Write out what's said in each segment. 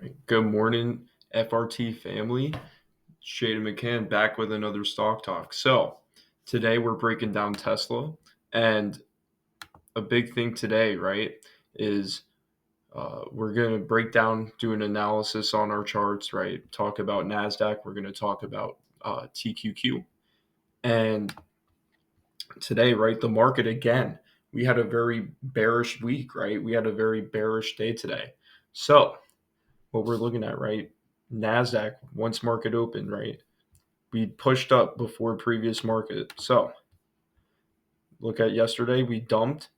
Right. Good morning, FRT family. Shada McCann back with another Stock Talk. So, today we're breaking down Tesla. And a big thing today, right, is we're going to break down, do an analysis on our charts, right? Talk about NASDAQ. We're going to talk about TQQ. And today, right, the market again, we had a very bearish week, right? We had a very bearish day today. So, what we're looking at, right? NASDAQ, once market opened, right? We pushed up before previous market. So look at yesterday, we dumped,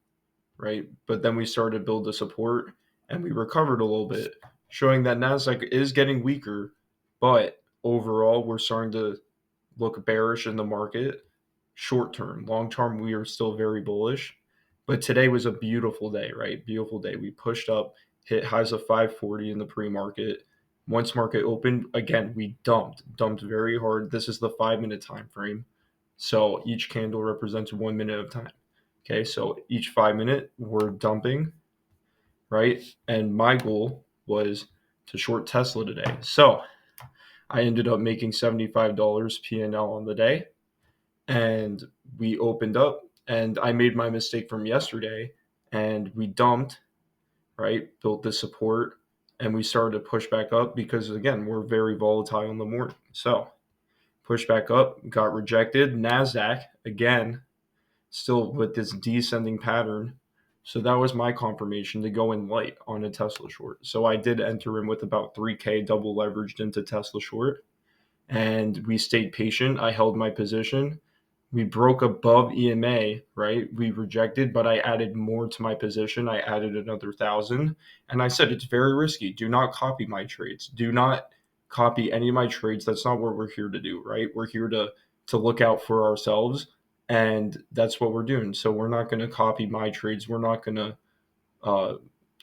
right? But then we started to build the support and we recovered a little bit, showing that NASDAQ is getting weaker, but overall, we're starting to look bearish in the market short term. Long term, we are still very bullish. But today was a beautiful day, right? Beautiful day. We pushed up, hit highs of 540 in the pre market. Once market opened, again, we dumped very hard. This is the 5 minute time frame. So each candle represents 1 minute of time. Okay, so each 5 minute, we're dumping, right? And my goal was to short Tesla today. So I ended up making $75 P&L on the day. And we opened up, and I made my mistake from yesterday, and we dumped, right? Built the support, and we started to push back up because, again, we're very volatile in the morning. So push back up, got rejected. NASDAQ, again, still with this descending pattern. So that was my confirmation to go in light on a Tesla short. So I did enter in with about 3K double leveraged into Tesla short, and we stayed patient. I held my position. We broke above EMA, right? We rejected, but I added more to my position. I added another 1,000. And I said, it's very risky. Do not copy my trades. Do not copy any of my trades. That's not what we're here to do, right? We're here to look out for ourselves. And that's what we're doing. So we're not going to copy my trades. We're not going to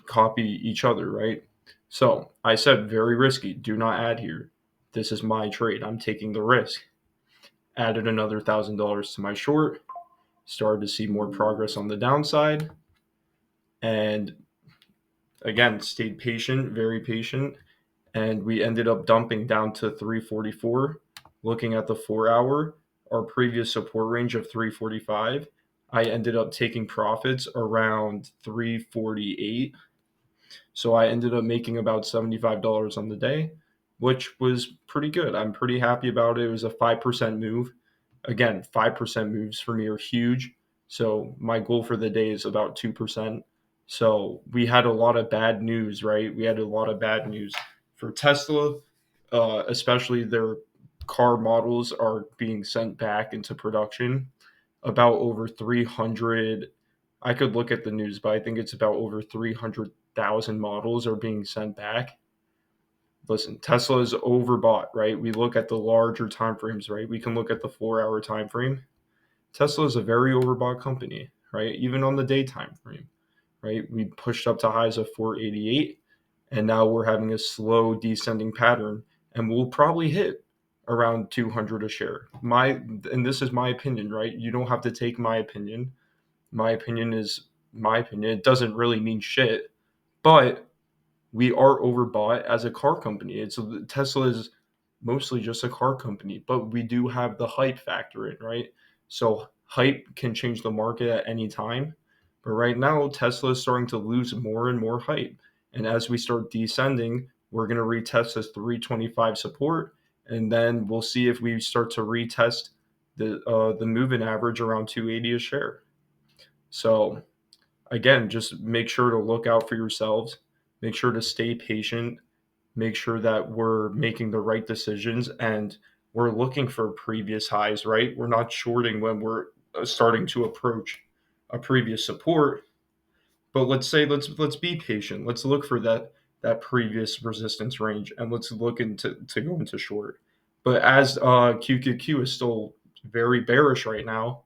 copy each other, right? So I said, very risky. Do not add here. This is my trade. I'm taking the risk. Added another $1,000 to my short, started to see more progress on the downside, and again, stayed patient, very patient, and we ended up dumping down to 344. Looking at the 4 hour, our previous support range of 345, I ended up taking profits around 348. So I ended up making about $75 on the day, which was pretty good. I'm pretty happy about it. It was a 5% move. Again, 5% moves for me are huge. So my goal for the day is about 2%. So we had a lot of bad news, right? We had a lot of bad news for Tesla, especially their car models are being sent back into production. About over 300, I could look at the news, but I think it's about over 300,000 models are being sent back. Listen, Tesla is overbought, right? We look at the larger time frames, right? We can look at the 4 hour time frame. Tesla is a very overbought company, right? Even on the day time frame, right? We pushed up to highs of 488, and now we're having a slow descending pattern, and we'll probably hit around 200 a share. And this is my opinion, right? You don't have to take my opinion. My opinion is my opinion. It doesn't really mean shit, but we are overbought as a car company. Tesla is mostly just a car company, but we do have the hype factor in, right? So hype can change the market at any time. But right now, Tesla is starting to lose more and more hype. And as we start descending, we're going to retest this 325 support, and then we'll see if we start to retest the moving average around 280 a share. So again, just make sure to look out for yourselves. Make sure to stay patient. Make sure that we're making the right decisions and we're looking for previous highs, right? We're not shorting when we're starting to approach a previous support. But let's be patient. Let's look for that previous resistance range and let's look into to go into short. But as QQQ is still very bearish right now,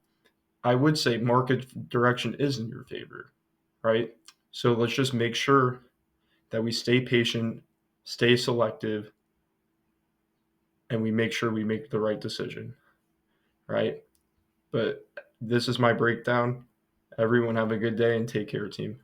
I would say market direction is in your favor, right? So let's just make sure that we stay patient, stay selective, and we make sure we make the right decision, right? But this is my breakdown. Everyone have a good day and take care, team.